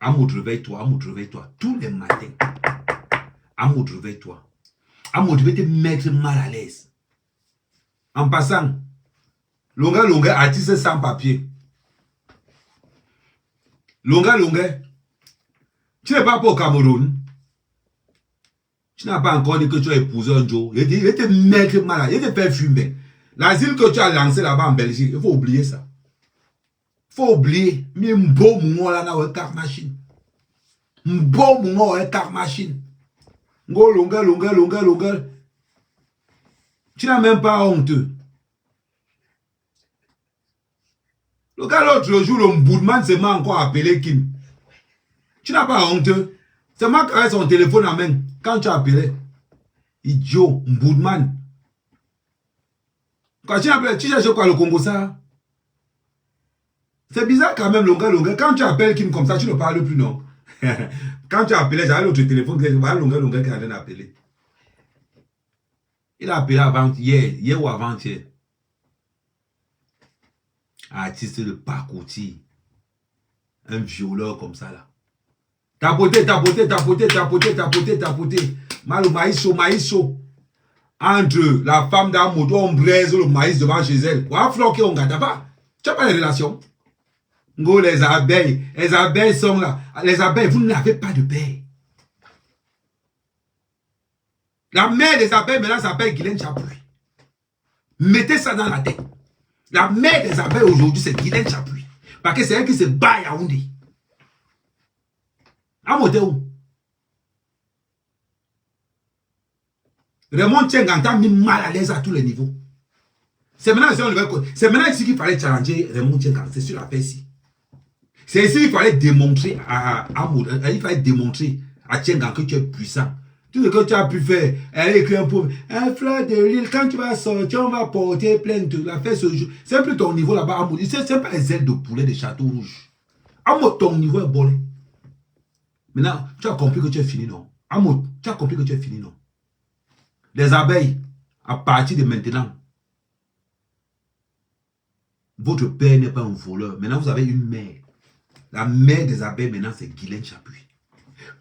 Amoud, réveille-toi, Amoud, réveille-toi. Tous les matins, Amoud, réveille-toi. Amoud, je vais te mettre mal à l'aise. En passant, Longa, artiste sans papier. Longa, tu n'es pas pour au Cameroun. Tu n'as pas encore dit que tu as épousé un Joe. Il va te mettre mal à l'aise, il va te faire fumer. L'asile que tu as lancé là-bas en Belgique, il faut oublier ça. Il faut oublier. Mais un beau moment là, dans une carte machine. Un beau moment dans une carte machine. Go longa. Tu n'as même pas honte. Le gars l'autre jour, le Boudman s'est encore appelé Kim. Tu n'as pas honte. C'est moi qui ai son téléphone en main. Quand tu as appelé. Idiot, Boudman. Quand tu appelles, tu cherches quoi le Congo ça? C'est bizarre quand même, longa. Quand tu appelles Kim comme ça, tu ne parles plus, non? Quand tu as appelé, j'avais l'autre téléphone, longa qui a appelé. Il a appelé hier ou avant-hier. Artiste de parcourtier. Un violeur comme ça là. Tapoter. Mal au maïs chaud. Entre la femme d'un moto, on braise le maïs devant chez elle. On va floquer, on gâte pas. Tu n'as pas les relations. Ngo, les abeilles sont là. Les abeilles, vous n'avez pas de paix. La mère des abeilles, maintenant, s'appelle Guylaine Chapuis. Mettez ça dans la tête. La mère des abeilles aujourd'hui, c'est Guylaine Chapuis. Parce que c'est elle qui se bat à Yaoundé. À Motéo. Raymond Tchenganta mis mal à l'aise à tous les niveaux. C'est maintenant ici qu'il fallait challenger Raymond Tchenganta. C'est sur la paix ici. C'est ici qu'il fallait démontrer il fallait démontrer à Tchengan que tu es puissant. Tout ce que tu as pu faire, elle écrit un pauvre. Un fleur de l'île, quand tu vas sortir, on va porter plainte. La fête ce jour. C'est un peu ton niveau là-bas, Amour. C'est pas les ailes de poulet de Château Rouge. Amour, ton niveau est bon. Maintenant, tu as compris que tu es fini, non? Amour, tu as compris que tu es fini, non? Les abeilles, à partir de maintenant, votre père n'est pas un voleur. Maintenant, vous avez une mère. La mère des abeilles, maintenant, c'est Guylaine Chapuis.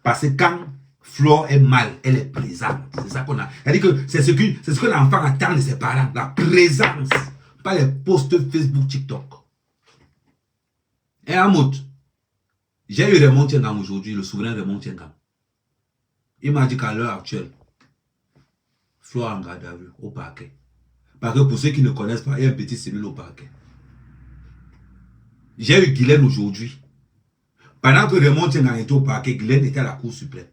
Parce que quand Flore est mal, elle est présente. C'est ça qu'on a. C'est-à-dire que c'est ce que l'enfant attend de ses parents. La présence. Pas les posts Facebook, TikTok. Et Amout, j'ai eu Raymond Tchengam aujourd'hui, le souverain Raymond Tchengam. Il m'a dit qu'à l'heure actuelle, Flore en garde à vue, au parquet. Parce que pour ceux qui ne connaissent pas, il y a un petit cellule au parquet. J'ai eu Guylaine aujourd'hui. Pendant que Raymond Tchengam était au parquet, Guylaine était à la Cour suprême.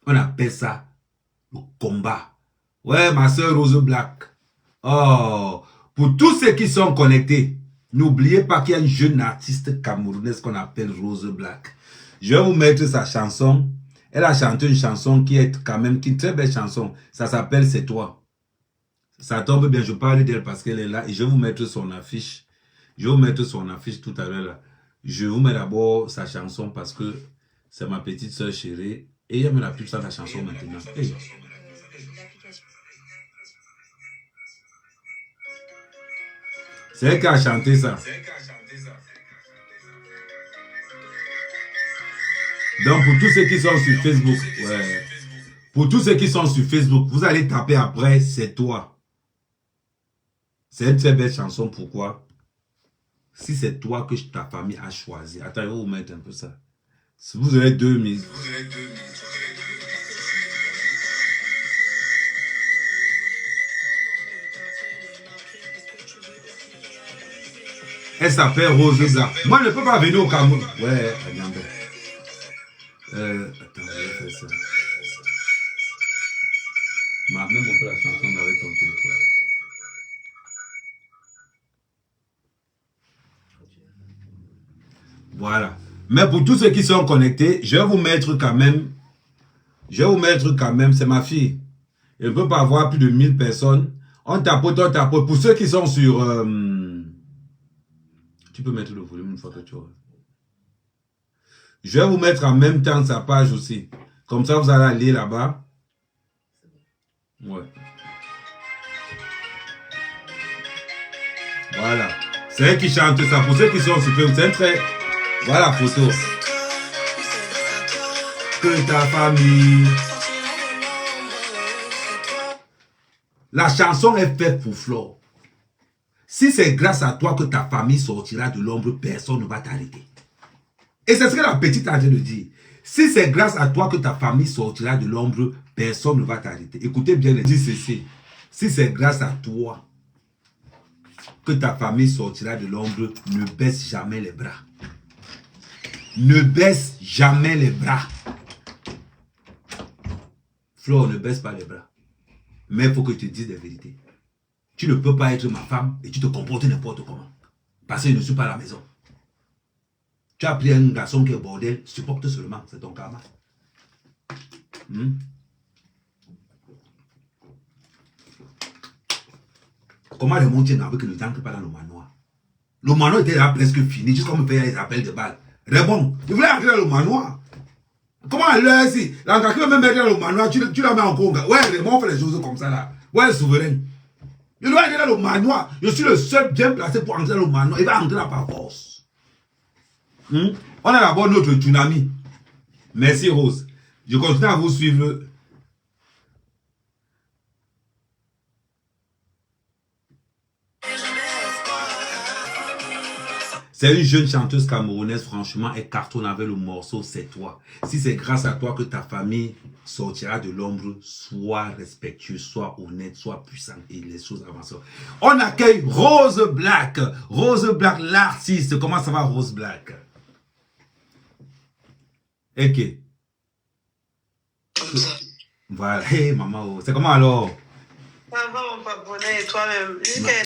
On appelle ça le combat. Ouais, ma soeur Rose Black. Oh, pour tous ceux qui sont connectés, n'oubliez pas qu'il y a une jeune artiste camerounaise qu'on appelle Rose Black. Je vais vous mettre sa chanson. Elle a chanté une chanson qui est quand même une très belle chanson. Ça s'appelle C'est toi. Ça tombe bien, je parle d'elle parce qu'elle est là et je vais vous mettre son affiche. Je vais vous mettre son affiche tout à l'heure. Je vous mets d'abord sa chanson parce que c'est ma petite soeur chérie. Et il me la pub ça la chanson maintenant. Hey. C'est elle qui a chanté ça. Donc pour tous ceux qui sont sur Facebook, ouais. Pour tous ceux qui sont sur Facebook, vous allez taper après C'est toi. C'est une très belle chanson. Pourquoi? Si c'est toi que ta famille a choisi. Attends, je vais vous mettre un peu ça. Si vous avez 2 minutes. Elle s'appelle Rose Black. Moi, je ne peux pas venir au Cameroun. Ouais, attends, je vais faire ça. M'a même montré la chanson avec ton téléphone. Voilà. Mais pour tous ceux qui sont connectés, je vais vous mettre quand même. C'est ma fille. Elle ne peut pas avoir plus de 1000 personnes. On tapote, on tapote. Pour ceux qui sont sur... Tu peux mettre le volume une fois que tu auras. Je vais vous mettre en même temps sa page aussi. Comme ça, vous allez aller là-bas. Ouais. Voilà. C'est elle qui chante ça. Pour ceux qui sont sur Facebook, c'est un très... Voilà la photo. Que ta famille... La chanson est faite pour Flo. Si c'est grâce à toi que ta famille sortira de l'ombre, personne ne va t'arrêter. Et c'est ce que la petite a dit de dire. Si c'est grâce à toi que ta famille sortira de l'ombre, personne ne va t'arrêter. Écoutez bien, elle dit ceci. Si c'est grâce à toi que ta famille sortira de l'ombre, ne baisse jamais les bras. Ne baisse jamais les bras. Flo, ne baisse pas les bras. Mais il faut que je te dise des vérités. Tu ne peux pas être ma femme et tu te comportes n'importe comment. Parce que je ne suis pas à la maison. Tu as pris un garçon qui est bordel, supporte seulement, c'est ton karma. Comment les montiers n'avaient que ne t'entre pas dans le manoir? Le manoir était là presque fini, juste comme faire les appels de balles. Raymond, il voulait entrer dans le manoir. Comment elle si l'engagement qui veut même mettre dans le manoir, tu la mets en conga. Ouais, Raymond fait les choses comme ça là. Ouais, souverain. Il doit entrer dans le manoir. Je suis le seul bien placé pour entrer dans le manoir. Il va entrer là par force. On a d'abord notre tsunami. Merci Rose. Je continue à vous suivre. C'est une jeune chanteuse camerounaise, franchement, elle cartonne avec le morceau C'est toi. Si c'est grâce à toi que ta famille sortira de l'ombre, sois respectueux, sois honnête, sois puissant et les choses avancent. On accueille Rose Black. Rose Black, l'artiste. Comment ça va, Rose Black? Ok. Voilà. Hey, maman. C'est comment alors? Ça va, mon papa, et toi-même?